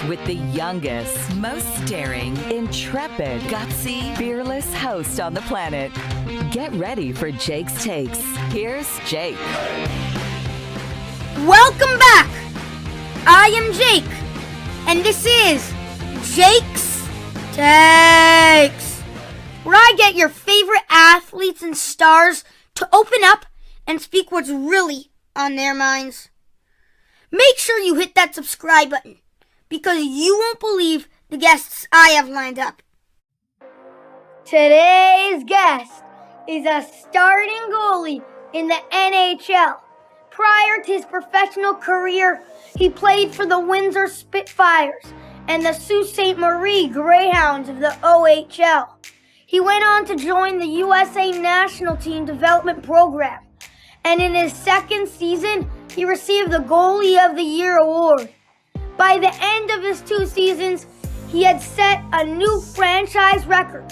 with the youngest, most daring, intrepid, gutsy, fearless host on the planet. Get ready for Jake's Takes. Here's Jake. Welcome back! I am Jake, and this is Jake's Takes, where I get your favorite athletes and stars to open up and speak what's really on their minds. Make sure you hit that subscribe button, because you won't believe the guests I have lined up. Today's guest is a starting goalie in the NHL. Prior to his professional career, he played for the Windsor Spitfires and the Sault Ste. Marie Greyhounds of the OHL. He went on to join the USA National Team Development Program, and in his second season, he received the Goalie of the Year award. By the end of his 2 seasons, he had set a new franchise record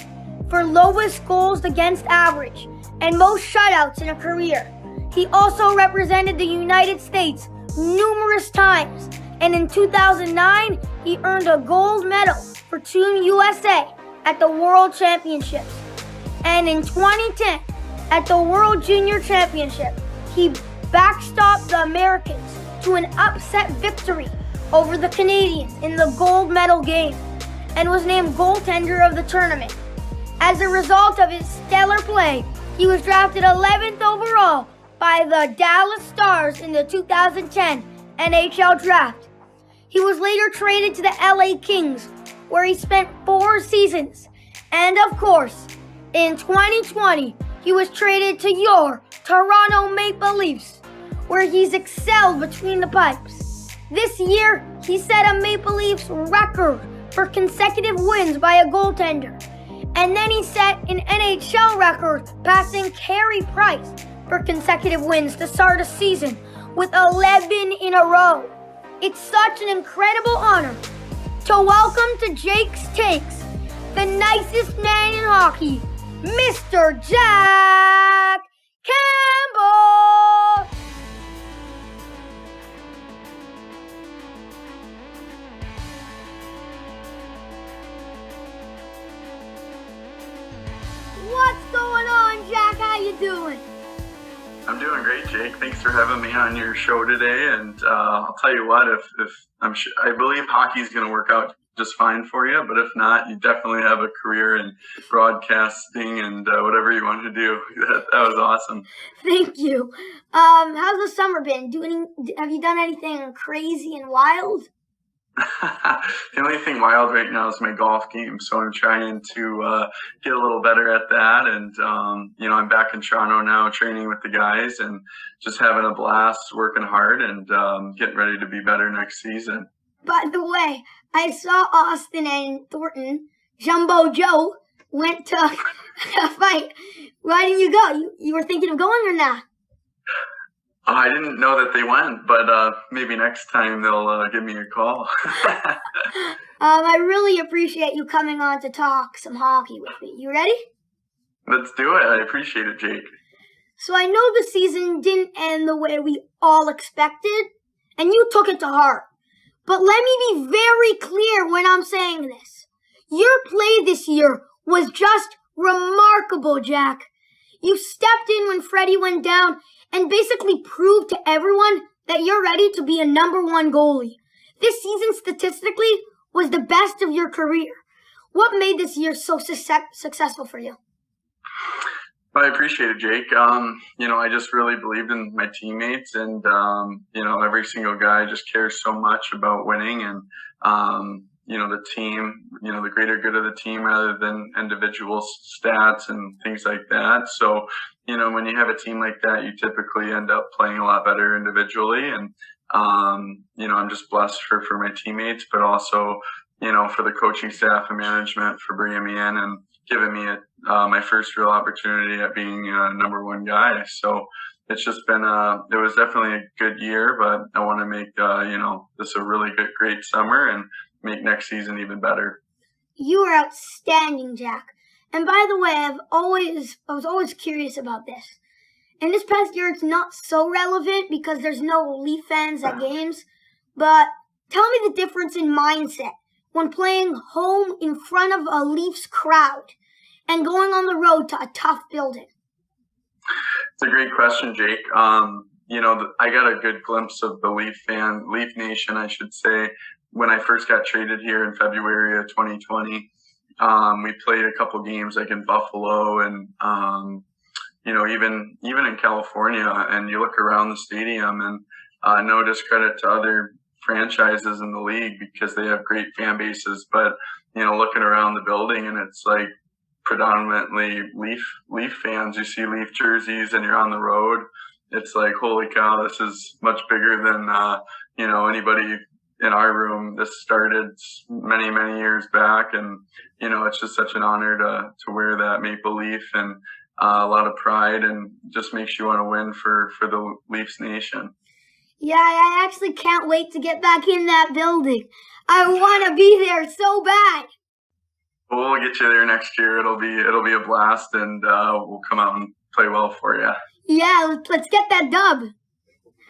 for lowest goals against average and most shutouts in a career. He also represented the United States numerous times, and in 2009, he earned a gold medal for Team USA at the World Championships. And in 2010, at the World Junior Championship, he backstopped the Americans to an upset victory over the Canadians in the gold medal game and was named goaltender of the tournament. As a result of his stellar play, he was drafted 11th overall by the Dallas Stars in the 2010 NHL Draft. He was later traded to the LA Kings, where he spent 4 seasons. And of course, in 2020, he was traded to your Toronto Maple Leafs, where he's excelled between the pipes. This year, he set a Maple Leafs record for consecutive wins by a goaltender. And then he set an NHL record, passing Carey Price for consecutive wins to start a season with 11 in a row. It's such an incredible honor to welcome to Jake's Takes the nicest man in hockey, Mr. Jack Campbell! What's going on, Jack? How you doing? I'm doing great, Jake. Thanks for having me on your show today. And I'll tell you what, if I'm sure, I believe hockey is going to work out just fine for you. But if not, you definitely have a career in broadcasting and whatever you want to do. That was awesome. Thank you. How's the summer been? Have you done anything crazy and wild? The only thing wild right now is my golf game, so I'm trying to get a little better at that. And I'm back in Toronto now, training with the guys and just having a blast, working hard, and getting ready to be better next season. By the way, I saw Austin and Thornton, Jumbo Joe, went to a fight. Why didn't you go? You were thinking of going or not? I didn't know that they went, but maybe next time they'll give me a call. I really appreciate you coming on to talk some hockey with me. You ready? Let's do it. I appreciate it, Jake. So I know the season didn't end the way we all expected, and you took it to heart. But let me be very clear when I'm saying this. Your play this year was just remarkable, Jack. You stepped in when Freddie went down and basically proved to everyone that you're ready to be a number 1 goalie. This season, statistically, was the best of your career. What made this year so successful for you? Well, I appreciate it, Jake. I just really believed in my teammates, and, every single guy just cares so much about winning and, the team, the greater good of the team rather than individual stats and things like that. So, when you have a team like that, you typically end up playing a lot better individually. And, I'm just blessed for my teammates, but also, for the coaching staff and management for bringing me in and giving me my first real opportunity at being a number 1 guy. So it's just been it was definitely a good year, but I want to make, this a really great summer and make next season even better. You are outstanding, Jack. And by the way, I was always curious about this. In this past year, it's not so relevant because there's no Leaf fans at games. But Tell me the difference in mindset when playing home in front of a Leafs crowd and going on the road to a tough building. It's a great question, Jake. I got a good glimpse of the Leaf Nation, I should say, when I first got traded here in February of 2020. We played a couple games like in Buffalo and, even in California, and you look around the stadium and no discredit to other franchises in the league because they have great fan bases, but, looking around the building and it's like predominantly Leaf fans. You see Leaf jerseys and you're on the road. It's like, holy cow, this is much bigger than, anybody in our room. This started many, many years back. And, it's just such an honor to wear that maple leaf and a lot of pride, and just makes you want to win for the Leafs Nation. Yeah, I actually can't wait to get back in that building. I want to be there so bad. We'll get you there next year. It'll be a blast, and we'll come out and play well for you. Yeah, let's get that dub.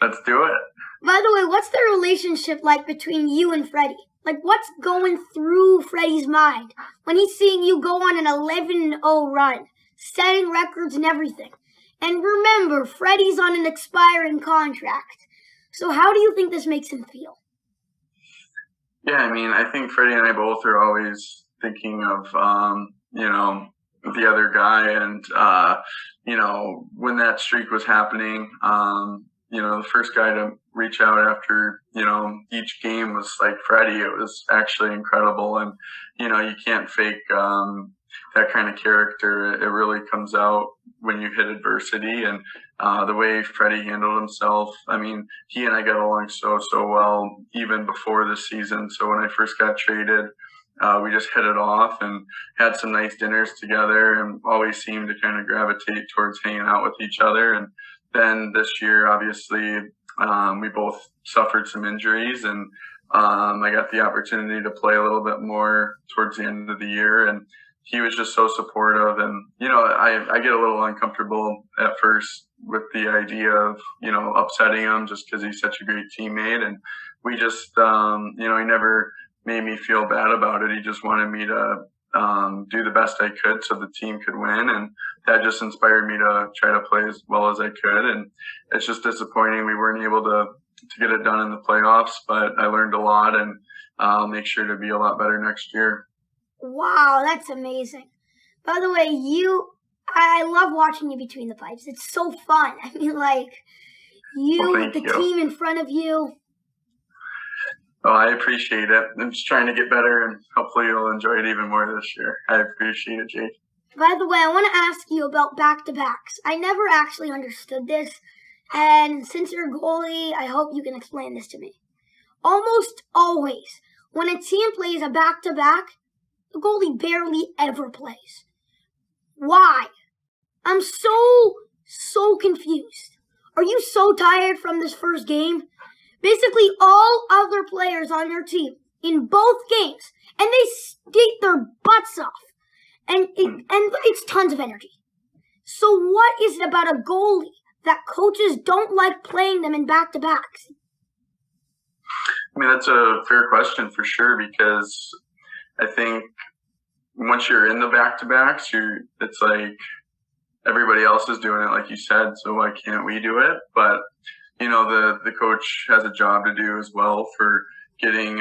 Let's do it. By the way, what's the relationship like between you and Freddie? Like, what's going through Freddie's mind when he's seeing you go on an 11-0 run, setting records and everything? And remember, Freddie's on an expiring contract. So how do you think this makes him feel? Yeah, I think Freddie and I both are always thinking of, the other guy. And, when that streak was happening, the first guy to reach out after, each game was like Freddie. It was actually incredible. And, you can't fake that kind of character. It really comes out when you hit adversity. And the way Freddie handled himself, he and I got along so well even before this season. So when I first got traded, we just hit it off and had some nice dinners together and always seemed to kind of gravitate towards hanging out with each other. And then this year, obviously, we both suffered some injuries, and I got the opportunity to play a little bit more towards the end of the year. And he was just so supportive. And, I get a little uncomfortable at first with the idea of, upsetting him just because he's such a great teammate. And we just, he never made me feel bad about it. He just wanted me to do the best I could so the team could win. And that just inspired me to try to play as well as I could. And it's just disappointing we weren't able to get it done in the playoffs, but I learned a lot, and I'll make sure to be a lot better next year. Wow, that's amazing. By the way, I love watching you between the pipes. It's so fun. With the team in front of you. Oh, I appreciate it. I'm just trying to get better, and hopefully you'll enjoy it even more this year. I appreciate it, Jake. By the way, I want to ask you about back-to-backs. I never actually understood this, and since you're a goalie, I hope you can explain this to me. Almost always, when a team plays a back-to-back, the goalie barely ever plays. Why? I'm so confused. Are you so tired from this first game? Basically, all other players on your team in both games, and they skate their butts off, and it's tons of energy. So what is it about a goalie that coaches don't like playing them in back-to-backs? That's a fair question for sure, because I think once you're in the back-to-backs, it's like everybody else is doing it, like you said, so why can't we do it? But the coach has a job to do as well for getting,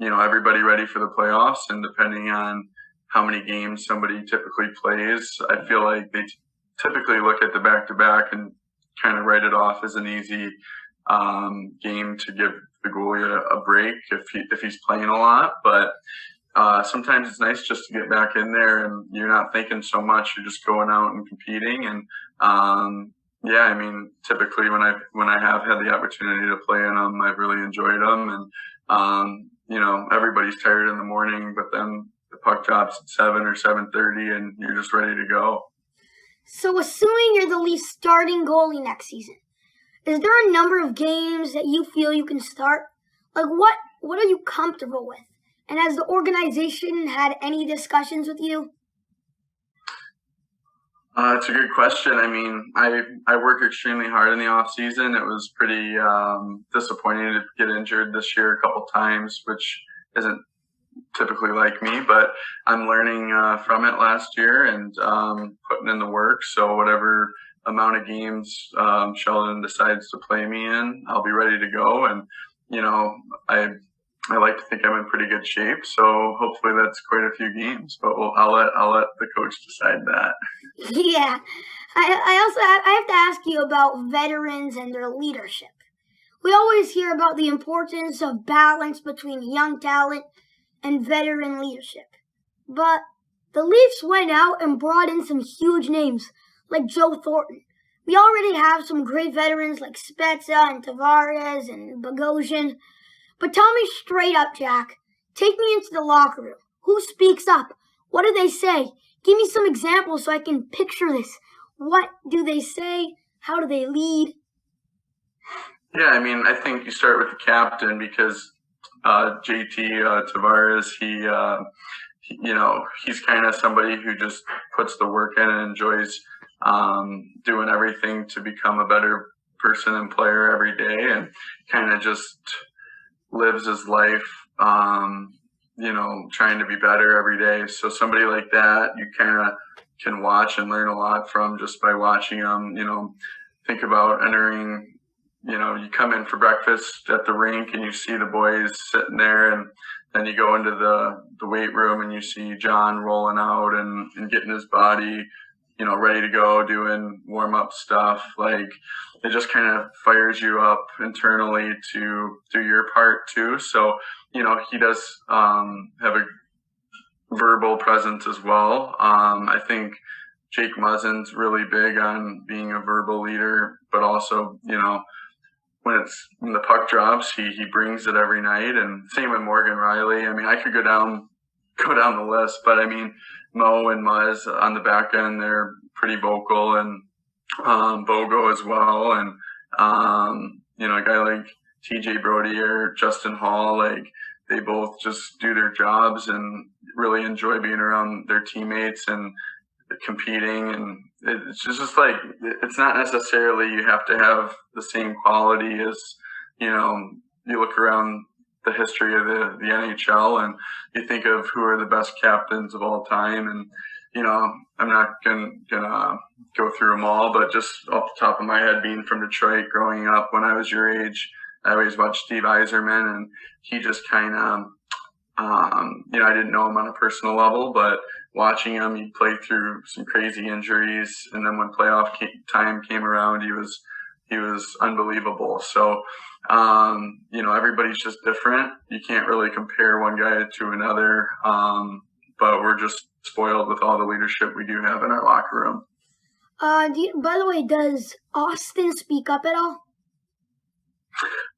everybody ready for the playoffs. And depending on how many games somebody typically plays, I feel like they typically look at the back-to-back and kind of write it off as an easy game to give the goalie a break if he's playing a lot. But sometimes it's nice just to get back in there and you're not thinking so much. You're just going out and competing. And typically when I have had the opportunity to play in them, I've really enjoyed them. And everybody's tired in the morning, but then the puck drops at 7 or 7:30, and you're just ready to go. So, assuming you're the Leafs starting goalie next season, is there a number of games that you feel you can start? What are you comfortable with? And has the organization had any discussions with you? It's a good question. I mean, I work extremely hard in the off season. It was pretty disappointing to get injured this year a couple times, which isn't typically like me, but I'm learning from it last year and putting in the work. So whatever amount of games Sheldon decides to play me in, I'll be ready to go. And I like to think I'm in pretty good shape. So hopefully that's quite a few games. But I'll let the coach decide that. Yeah. I have to ask you about veterans and their leadership. We always hear about the importance of balance between young talent and veteran leadership. But the Leafs went out and brought in some huge names like Joe Thornton. We already have some great veterans like Spezza and Tavares and Bogosian. But tell me straight up, Jack. Take me into the locker room. Who speaks up? What do they say? Give me some examples so I can picture this. What do they say? How do they lead? Yeah, I mean, I think you start with the captain because JT Tavares, he's kind of somebody who just puts the work in and enjoys doing everything to become a better person and player every day, and kind of just lives his life, trying to be better every day. So somebody like that, you kind of can watch and learn a lot from just by watching them. Think about entering. You come in for breakfast at the rink and you see the boys sitting there, and then you go into the weight room and you see John rolling out and getting his body, ready to go, doing warm-up stuff. Like, it just kind of fires you up internally to do your part too. So, he does have a verbal presence as well. I think Jake Muzzin's really big on being a verbal leader, but also, when the puck drops, he brings it every night. And same with Morgan Riley. I mean, I could go down the list, but I mean, Mo and Muzz on the back end, they're pretty vocal, and Bogo as well. And, a guy like TJ Brody or Justin Hall, like, they both just do their jobs and really enjoy being around their teammates and competing. And it's just like, it's not necessarily you have to have the same quality as, you look around the history of the NHL and you think of who are the best captains of all time. And, I'm not gonna go through them all, but just off the top of my head, being from Detroit, growing up when I was your age, I always watched Steve Yzerman, and he just kind of, I didn't know him on a personal level, but watching him, he played through some crazy injuries, and then when playoff time came around, he was unbelievable. So, everybody's just different. You can't really compare one guy to another, but we're just spoiled with all the leadership we do have in our locker room. By the way, does Austin speak up at all?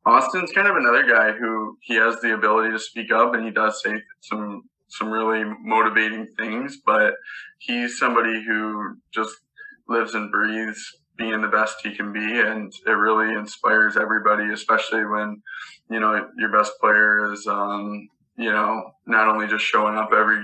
Austin's kind of another guy who he has the ability to speak up, and he does say some really motivating things, but he's somebody who just lives and breathes being the best he can be, and it really inspires everybody, especially when, your best player is, not only just showing up every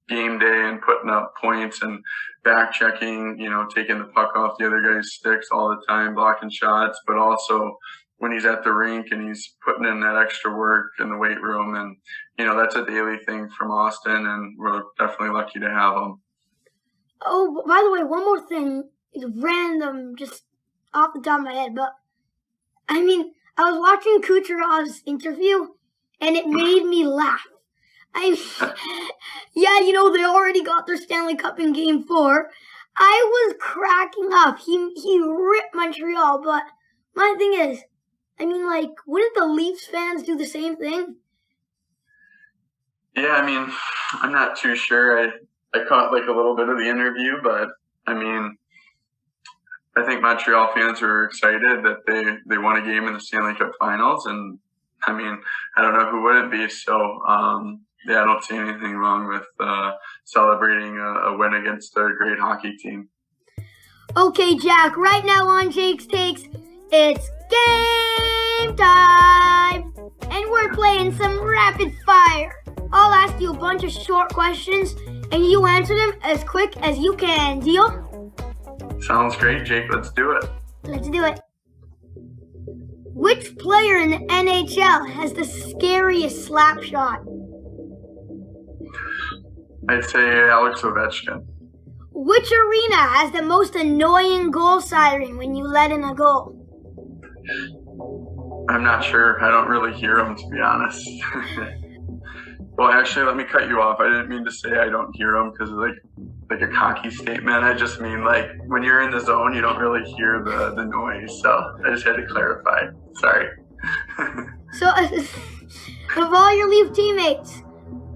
game day and putting up points and back checking, taking the puck off the other guy's sticks all the time, blocking shots, but also when he's at the rink and he's putting in that extra work in the weight room. And, that's a daily thing from Austin, and we're definitely lucky to have him. Oh, by the way, one more thing. It's random, just off the top of my head, but I mean, I was watching Kucherov's interview, and it made me laugh. They already got their Stanley Cup in Game 4. I was cracking up. He ripped Montreal, but my thing is, wouldn't the Leafs fans do the same thing? Yeah, I mean, I'm not too sure. I caught a little bit of the interview, but I mean, I think Montreal fans were excited that they won a game in the Stanley Cup Finals, and I mean, I don't know who wouldn't be. So, I don't see anything wrong with celebrating a win against a great hockey team. Okay, Jack, right now on Jake's Takes, it's game time! And we're playing some rapid fire. I'll ask you a bunch of short questions, and you answer them as quick as you can. Deal? Sounds great, Jake. Let's do it. Let's do it. Which player in the NHL has the scariest slap shot? I'd say Alex Ovechkin. Which arena has the most annoying goal siren when you let in a goal? I'm not sure. I don't really hear them, to be honest. Well, actually, let me cut you off. I didn't mean to say I don't hear them because like a cocky statement. I just mean like when you're in the zone, you don't really hear the noise. So I just had to clarify. Sorry. So, of all your Leaf teammates,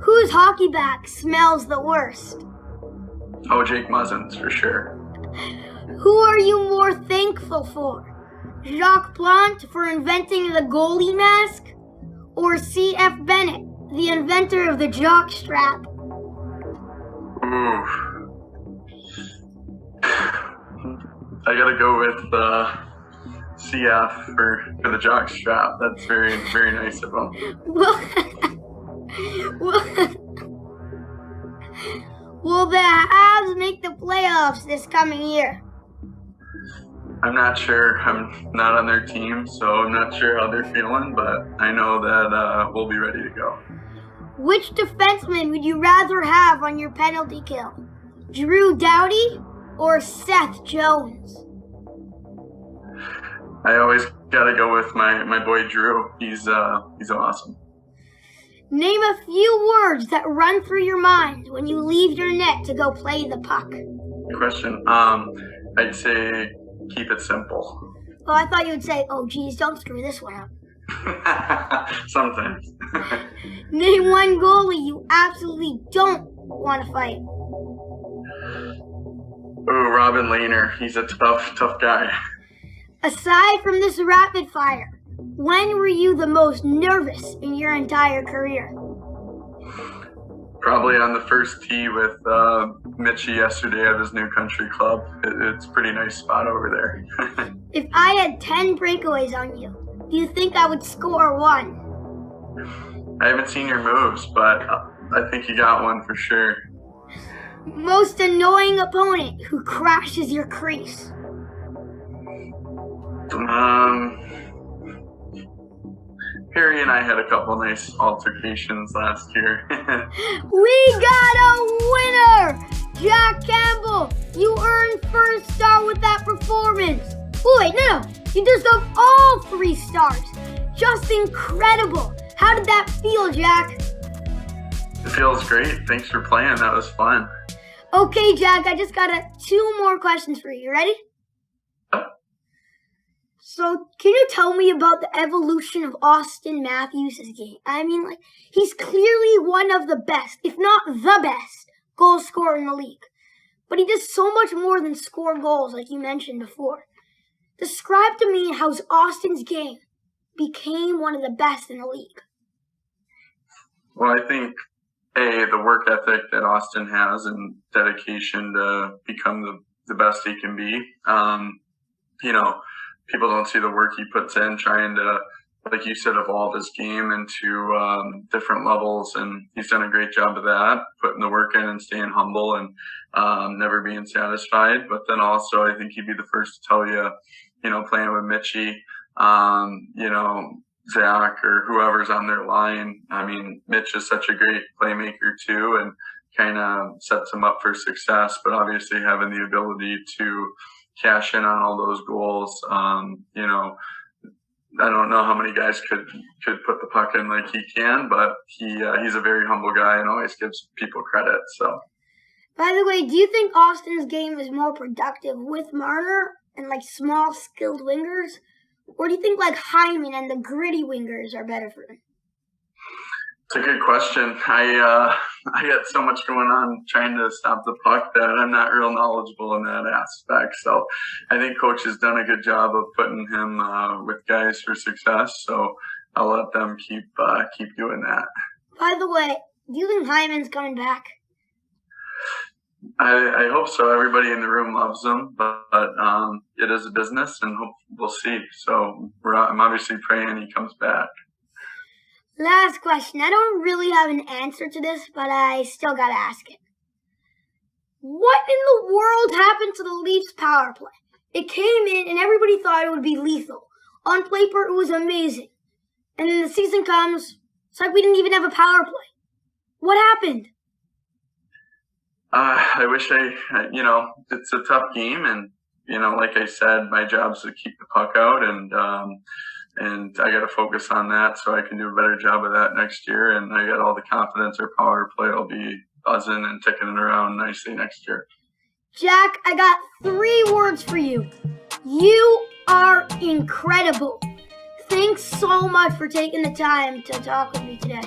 whose hockey bag smells the worst? Oh, Jake Muzzin's for sure. Who are you more thankful for? Jacques Plante for inventing the goalie mask? Or C.F. Bennett, the inventor of the jock strap? Ooh. I gotta go with CF for the jock strap. That's very, very nice of him. Will the Habs make the playoffs this coming year? I'm not sure. I'm not on their team, so I'm not sure how they're feeling, but I know that we'll be ready to go. Which defenseman would you rather have on your penalty kill? Drew Doughty or Seth Jones? I always gotta go with my boy Drew. He's awesome. Name a few words that run through your mind when you leave your net to go play the puck. Good question. I'd say keep it simple. Oh, I thought you would say, oh geez, don't screw this one up. Sometimes. Name one goalie you absolutely don't want to fight. Ooh, Robin Lehner. He's a tough guy. Aside from this rapid fire, when were you the most nervous in your entire career? Probably on the first tee with Mitchie yesterday at his new country club. It's a pretty nice spot over there. If I had 10 breakaways on you, do you think I would score one? I haven't seen your moves, but I think you got one for sure. Most annoying opponent who crashes your crease. Harry and I had a couple nice altercations last year. We got a winner! Jack Campbell, you earned first star with that performance. Oh, wait, no. You deserve all 3 stars. Just incredible. How did that feel, Jack? It feels great. Thanks for playing. That was fun. Okay, Jack, I just got 2 more questions for you. Ready? So, can you tell me about the evolution of Austin Matthews' game? I mean, he's clearly one of the best, if not the best, goal scorer in the league. But he does so much more than score goals, like you mentioned before. Describe to me how Austin's game became one of the best in the league. Well, I think, the work ethic that Austin has and dedication to become the best he can be. People don't see the work he puts in trying to, like you said, evolve his game into different levels. And he's done a great job of that, putting the work in and staying humble and never being satisfied. But then also, I think he'd be the first to tell you, playing with Mitchie, Zach or whoever's on their line. I mean, Mitch is such a great playmaker too and kind of sets him up for success. But obviously having the ability to cash in on all those goals, I don't know how many guys could put the puck in like he can, but he's a very humble guy and always gives people credit. So, by the way, do you think Austin's game is more productive with Marner and small skilled wingers, or do you think Hyman and the gritty wingers are better for him? It's a good question. I got so much going on trying to stop the puck that I'm not real knowledgeable in that aspect. So I think coach has done a good job of putting him with guys for success. So I'll let them keep doing that. By the way, do you think Hyman's coming back? I hope so. Everybody in the room loves him, but it is a business, and we'll see. So I'm obviously praying he comes back. Last question. I don't really have an answer to this, but I still gotta ask it. What in the world happened to the Leafs power play? It came in and everybody thought it would be lethal. On paper, it was amazing. And then the season comes, it's like we didn't even have a power play. What happened? I wish it's a tough game, and like I said, my job is to keep the puck out, and I got to focus on that so I can do a better job of that next year. And I got all the confidence our power play will be buzzing and ticking it around nicely next year. Jack, I got 3 words for you. You are incredible. Thanks so much for taking the time to talk with me today.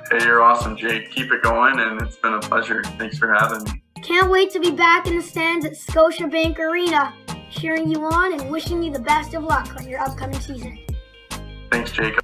Hey, you're awesome, Jake. Keep it going, and it's been a pleasure. Thanks for having me. Can't wait to be back in the stands at Scotiabank Arena, cheering you on and wishing you the best of luck on your upcoming season. Thanks, Jake.